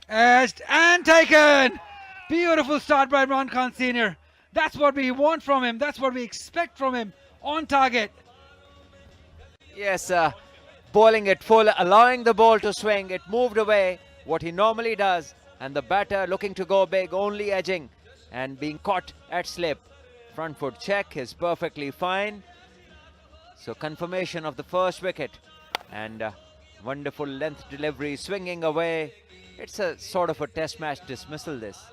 Edged and taken. Beautiful start by Imran Khan Senior. That's what we want from him. That's what we expect from him. On target. Yes, bowling it full, allowing the ball to swing. It moved away, what he normally does. And the batter looking to go big, only edging and being caught at slip. Front foot check is perfectly fine. So confirmation of the first wicket. And wonderful length delivery, swinging away. It's a sort of a test match dismissal, this.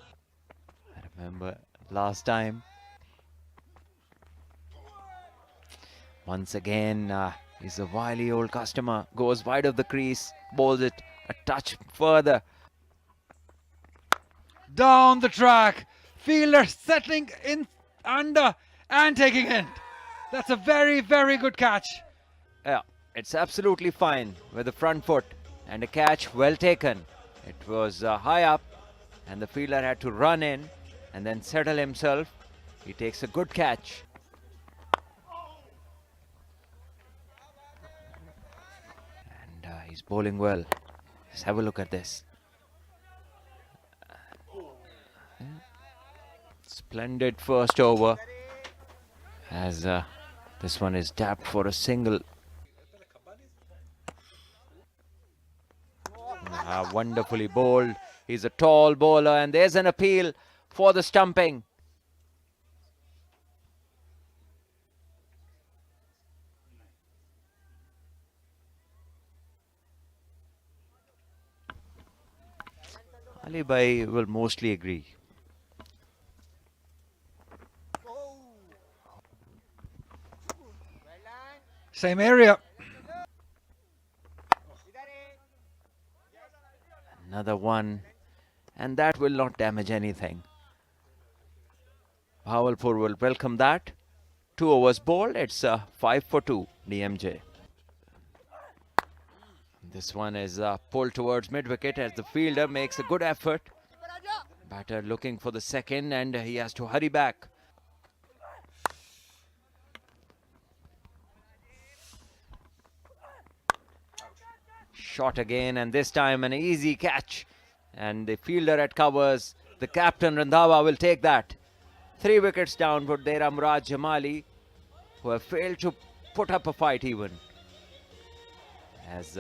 I remember last time. Once again, he's a wily old customer. Goes wide of the crease, bowls it a touch further. Down the track. Fielder settling in under and taking it. That's a very, very good catch. Yeah, it's absolutely fine with the front foot and a catch well taken. It was high up and the fielder had to run in and then settle himself. He takes a good catch. And he's bowling well. Let's have a look at this. Splendid first over as this one is tapped for a single. Wonderfully bowled. He's a tall bowler and there's an appeal for the stumping. Ali Bhai will mostly agree. Same area. Another one, and that will not damage anything. Bhavalpur will welcome that. 2 overs bowled, it's 5 for 2, DMJ. This one is pulled towards mid-wicket as the fielder makes a good effort. Batter looking for the second and he has to hurry back. Shot again and this time an easy catch. And the fielder at covers, the captain Randhawa will take that. 3 wickets down for Dera Murad Jamali, who have failed to put up a fight even. As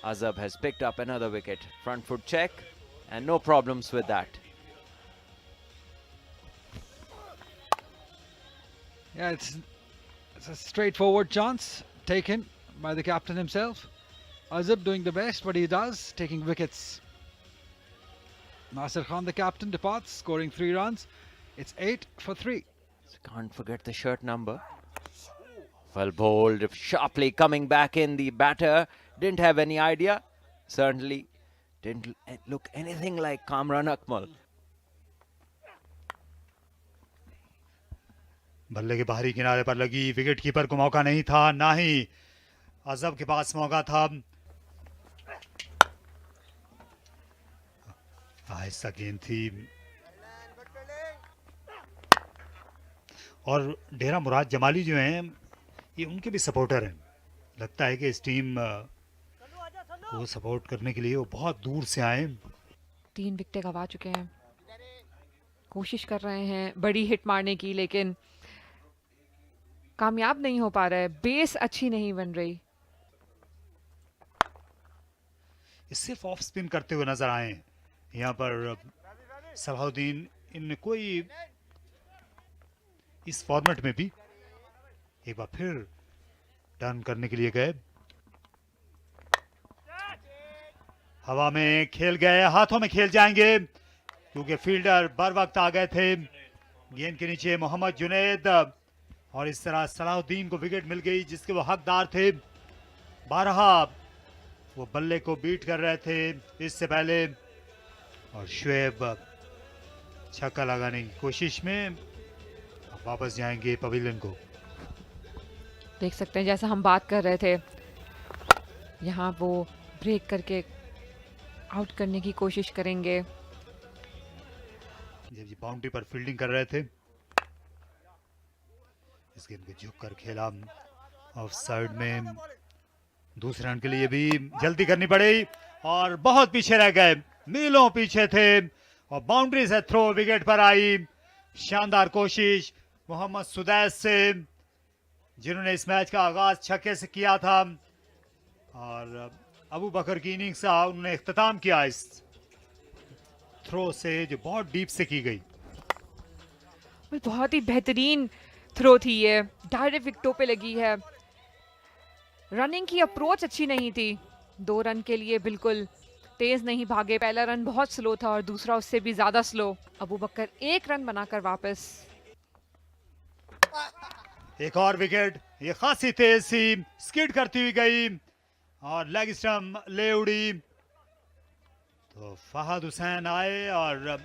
Azab has picked up another wicket. Front foot check and no problems with that. Yeah, it's a straightforward chance taken by the captain himself. Azab doing the best what he does, taking wickets. Nasir Khan, the captain, departs, scoring 3 runs. It's 8 for 3. Can't forget the shirt number. Well bowled, sharply coming back in. The batter didn't have any idea. Certainly didn't look anything like Kamran Akmal. बल्ले के बाहरी किनारे पर लगी, wicket keeper को मौका नहीं था, ना ही अजब के पास मौका था. आहिस्ता गेंद थी और डेरा मुराद जमाली जो हैं ये उनके भी सपोर्टर हैं. लगता है कि इस टीम को सपोर्ट करने के लिए वो बहुत दूर से आए. 3 विकेट गंवा चुके हैं, कोशिश कर रहे हैं बड़ी हिट मारने की, लेकिन कामयाब नहीं हो पा रहा है. बेस अच्छी नहीं बन रही. सिर्फ ऑफ स्पिन करते हुए नजर आए यहाँ पर सलाहुद्दीन. इन कोई इस फॉर्मेट में भी एक बार फिर टर्न करने के लिए गए. हवा में खेल गए, हाथों में खेल जाएंगे क्योंकि फील्डर बर वक्त आ गए थे. गेंद के नीचे मोहम्मद जुनैद और इस तरह सलाहुद्दीन को विकेट मिल गई जिसके वो हकदार थे. 12 वो बल्ले को बीट कर रहे थे इससे पहले और शुएब छक्का लगाने की कोशिश में वापस जाएंगे पवेलियन को. देख सकते हैं जैसा हम बात कर रहे थे, यहाँ वो ब्रेक करके आउट करने की कोशिश करेंगे. जब ये बाउंड्री पर फील्डिंग कर रहे थे इस गेंद को झुक कर खेला ऑफ साइड में. दूसरे रन के लिए भी जल्दी करनी पड़ी और बहुत पीछे रह गए. मीलों पीछे थे और बाउंड्री से थ्रो विकेट पर आई। शानदार कोशिश मोहम्मद सुदैस से, जिन्होंने इस मैच का आगाज छक्के से किया था और अबू बकर की इनिंग्स का उन्होंने इख्तिताम किया इस थ्रो से जो बहुत डीप से की गई। बहुत ही बेहतरीन थ्रो थी ये, डायरेक्ट विकेटों पे लगी है। रनिंग की अप्रोच अच्छी नहीं थी, 2 रन के लिए बिल्कुल तेज नहीं भागे। पहला रन बहुत स्लो था और दूसरा उससे भी ज्यादा स्लो। अबू बकर 1 रन बनाकर वापस। एक और विकेट, ये खासी तेज सी स्किड करती हुई गई और लेग स्टंप ले उड़ी। तो फहद हुसैन आए और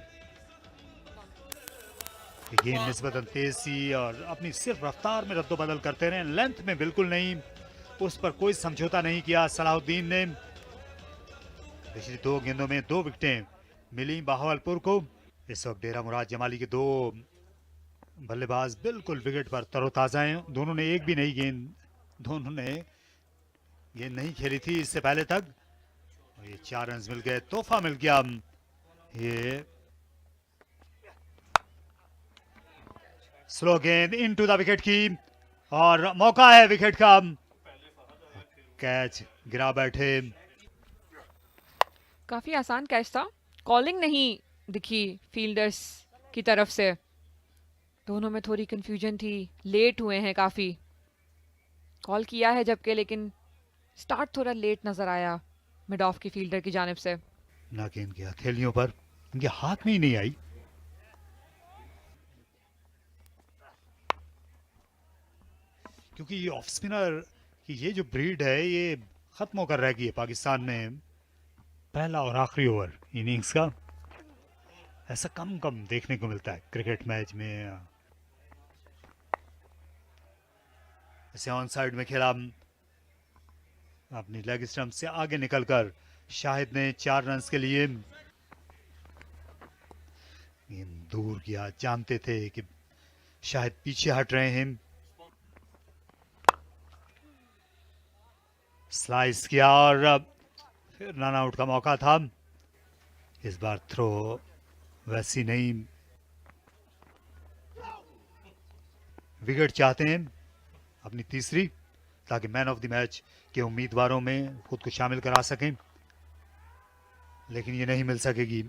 गेंद निस्बतन तेज सी और अपनी सिर्फ रफ्तार में रद्दोबदल करते रहे, लेंथ में बिल्कुल नहीं, उस पर कोई समझौता नहीं किया सलाहुद्दीन ने। पिछली 2 गेंदों में 2 विकेटें मिली बहावलपुर को। इस वक्त डेरा मुराद जमाली के 2 बल्लेबाज बिल्कुल विकेट पर तरोताजा हैं। दोनों ने एक भी नहीं दोनों ने गेंद नहीं खेली थी इससे पहले तक। और ये 4 रन मिल गए, तोहफा मिल गया। ये स्लो गेंद इनटू द विकेट की और मौका है विकेट का। कैच गिरा बैठे। काफी आसान कैच था, कॉलिंग नहीं दिखी फील्डर्स की तरफ से। दोनों में थोड़ी कंफ्यूजन थी, लेट हुए हैं काफी। कॉल किया है जबकि, लेकिन स्टार्ट थोड़ा लेट नजर आया मिड ऑफ की फील्डर की जानिब से। ना कि इनकी हथेलियों पर, इनके हाथ में ही नहीं आई। क्योंकि ये ऑफ स्पिनर की ये जो ब्रीड है ये खत्म होकर रह गई है पाकिस्तान में। पहला और आखिरी ओवर इनिंग्स का ऐसा कम देखने को मिलता है क्रिकेट मैच में। ऐसे ऑन साइड में खेला, अपनी लेग स्टंप से आगे निकलकर शाहिद ने 4 रन के लिए गेंद दूर किया। जानते थे कि शाहिद पीछे हट रहे हैं। स्लाइस किया और फिर रन आउट का मौका था। इस बार थ्रो वैसी नहीं। विकेट चाहते हैं अपनी तीसरी, ताकि मैन ऑफ द मैच के उम्मीदवारों में खुद को शामिल करा सकें, लेकिन ये नहीं मिल सकेगी।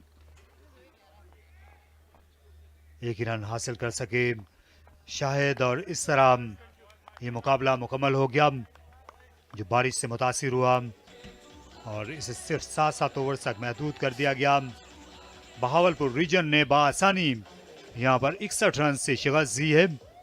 एक ही रन हासिल कर सके शाहिद और इस तरह ये मुकाबला मुकम्मल हो गया, जो बारिश से मुतासिर हुआ और इसे सिर्फ 7 ओवर तक महदूद कर दिया गया। बहावलपुर रीजन ने बासानी यहाँ पर 61 रन से शिकस्त दी है।